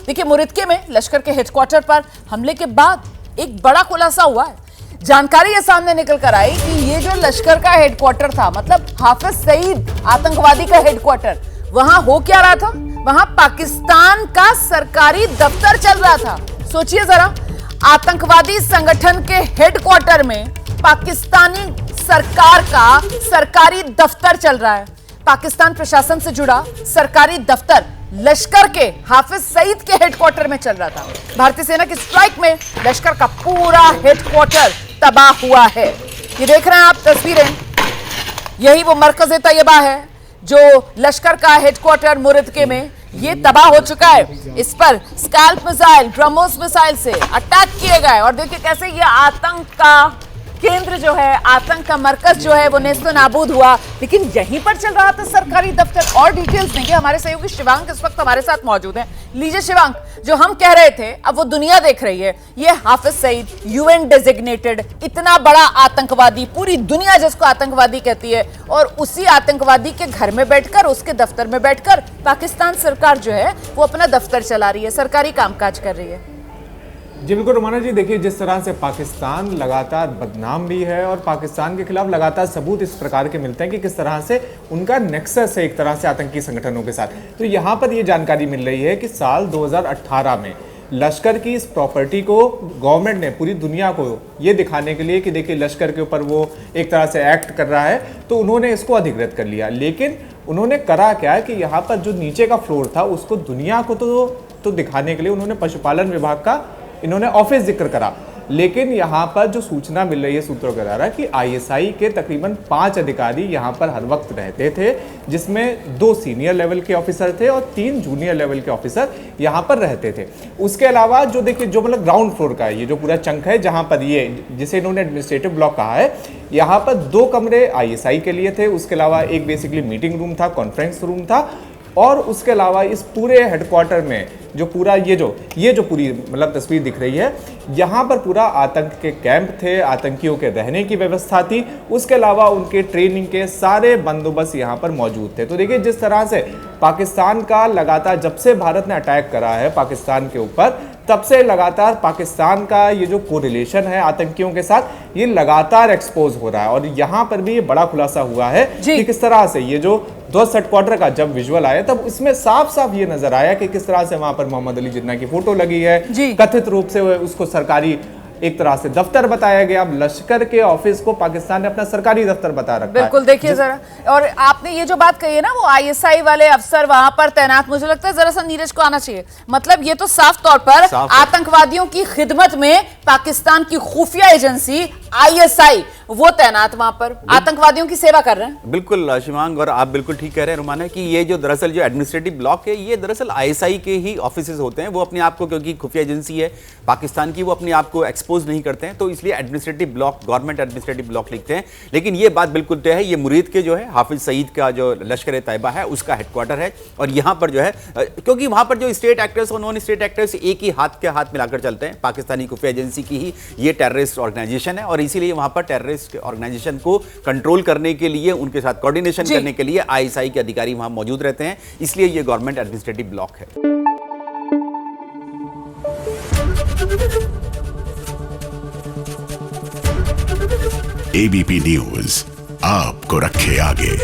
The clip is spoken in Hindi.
देखिए, मुरिदके में लश्कर के हेडक्वार्टर पर हमले के बाद एक बड़ा खुलासा हुआ है। जानकारी ये सामने निकल कर आई कि ये जो लश्कर का हेडक्वार्टर था, मतलब हाफिज सईद आतंकवादी का हेडक्वार्टर, वहां हो क्या रहा था? वहां पाकिस्तान का सरकारी दफ्तर चल रहा था। सोचिए जरा, आतंकवादी संगठन के हेडक्वार्टर में पाकिस्तानी सरकार का सरकारी दफ्तर चल रहा है। पाकिस्तान प्रशासन से जुड़ा सरकारी दफ्तर लश्कर के हाफिज सईद के हेडक्वार्टर में चल रहा था। भारतीय सेना की स्ट्राइक में लश्कर का पूरा हेडक्वार्टर तबाह हुआ है। ये देख रहे हैं आप तस्वीरें, यही वो मरकज़े तैयबा है जो लश्कर का हेडक्वार्टर मुरिदके में ये तबाह हो चुका है। इस पर स्कैल्प मिसाइल, ब्रह्मोस मिसाइल से अटैक किए गए और देखिए कैसे ये आतंक का केंद्र जो है, आतंक का मरकज जो है वो नेस्तो नाबूद हुआ। लेकिन यहीं पर चल रहा था सरकारी दफ्तर। और डिटेल्स देंगे हमारे सहयोगी शिवांक इस वक्त हमारे साथ मौजूद हैं। लीजिए शिवांक, जो हम कह रहे थे अब वो दुनिया देख रही है। ये हाफिज सईद यूएन डेजिग्नेटेड इतना बड़ा आतंकवादी, पूरी दुनिया जिसको आतंकवादी कहती है, और उसी आतंकवादी के घर में बैठकर, उसके दफ्तर में बैठकर पाकिस्तान सरकार जो है वो अपना दफ्तर चला रही है, सरकारी कामकाज कर रही है। जी बिल्कुल रुमाना जी, देखिए जिस तरह से पाकिस्तान लगातार बदनाम भी है और पाकिस्तान के खिलाफ लगातार सबूत इस प्रकार के मिलते हैं कि किस तरह से उनका नेक्सस है एक तरह से आतंकी संगठनों के साथ। तो यहाँ पर ये जानकारी मिल रही है कि साल 2018 में लश्कर की इस प्रॉपर्टी को गवर्नमेंट ने पूरी दुनिया को ये दिखाने के लिए कि देखिए लश्कर के ऊपर वो एक तरह से एक्ट कर रहा है, तो उन्होंने इसको अधिकृत कर लिया। लेकिन उन्होंने करा क्या है कि यहाँ पर जो नीचे का फ्लोर था उसको दुनिया को तो दिखाने के लिए उन्होंने पशुपालन विभाग का इन्होंने ऑफिस जिक्र करा। लेकिन यहाँ पर जो सूचना मिल रही है सूत्रों के द्वारा कि आईएसआई के तकरीबन 5 अधिकारी यहाँ पर हर वक्त रहते थे, जिसमें 2 सीनियर लेवल के ऑफिसर थे और 3 जूनियर लेवल के ऑफिसर यहाँ पर रहते थे। उसके अलावा जो देखिए जो मतलब ग्राउंड फ्लोर का है ये जो पूरा चंक है, जहाँ पर ये जिसे इन्होंने एडमिनिस्ट्रेटिव ब्लॉक कहा है, यहाँ पर 2 कमरे आईएसआई के लिए थे। उसके अलावा एक बेसिकली मीटिंग रूम था, कॉन्फ्रेंस रूम था, और उसके अलावा इस पूरे हेडक्वार्टर में जो पूरा ये जो पूरी मतलब तस्वीर दिख रही है, यहाँ पर पूरा आतंक के कैंप थे, आतंकियों के रहने की व्यवस्था थी। उसके अलावा उनके ट्रेनिंग के सारे बंदोबस्त यहाँ पर मौजूद थे। तो देखिए जिस तरह से पाकिस्तान का लगातार, जब से भारत ने अटैक करा है पाकिस्तान के ऊपर, तब से लगातार पाकिस्तान का ये जो कोरिलेशन है आतंकियों के साथ, ये लगातार एक्सपोज हो रहा है। और यहाँ पर भी ये बड़ा खुलासा हुआ है कि किस तरह से ये जो ध्वस्त हेडक्वार्टर का जब विजुअल आया तब इसमें साफ साफ ये नजर आया कि किस तरह से वहां पर मोहम्मद अली जिन्ना की फोटो लगी है। कथित रूप से उसको सरकारी एक तरह से दफ्तर बताया गया। अब लश्कर के ऑफिस को पाकिस्तान ने अपना सरकारी दफ्तर बता रखा है। बिल्कुल, देखिए जरा, और आपने ये जो बात कही है ना, वो आईएसआई वाले अफसर वहां पर तैनात, मुझे लगता है जरा सा नीरज को आना चाहिए। मतलब ये तो साफ तौर पर आतंकवादियों की खिदमत में पाकिस्तान की खुफिया एजेंसी आईएसआई वो तैनात वहां पर आतंकवादियों की सेवा कर रहे हैं। बिल्कुल शिवांग, और आप बिल्कुल ठीक कह रहे हैं रुमाना कि ये जो दरअसल जो एडमिनिस्ट्रेटिव ब्लॉक है, ये दरअसल आईएसआई के ही ऑफिसेज होते हैं। वो अपने आप को, क्योंकि खुफिया एजेंसी है पाकिस्तान की, वो अपने आप को एक्सपोज नहीं करते हैं, तो इसलिए administrative block, government administrative block लिखते हैं। लेकिन ये बात बिल्कुल तय है, ये मुरीद के जो है हाफिज सईद का जो लश्कर तैयबा है उसका हेडक्वार्टर है। और यहाँ पर जो है, क्योंकि वहाँ पर जो स्टेट एक्टर्स और नॉन स्टेट एक्टर्स एक ही हाथ के हाथ मिलाकर चलते हैं, पाकिस्तानी खुफिया एजेंसी की ही ये टेररिस्ट ऑर्गेनाइजेशन है। और इसीलिए वहाँ पर टेररिस्ट ऑर्गेनाइजेशन को कंट्रोल करने के लिए, उनके साथ कोऑर्डिनेशन करने के लिए आईएसआई के अधिकारी वहां मौजूद रहते हैं। इसलिए ये गवर्नमेंट एडमिनिस्ट्रेटिव ब्लॉक है। एबीपी न्यूज आपको रखे आगे।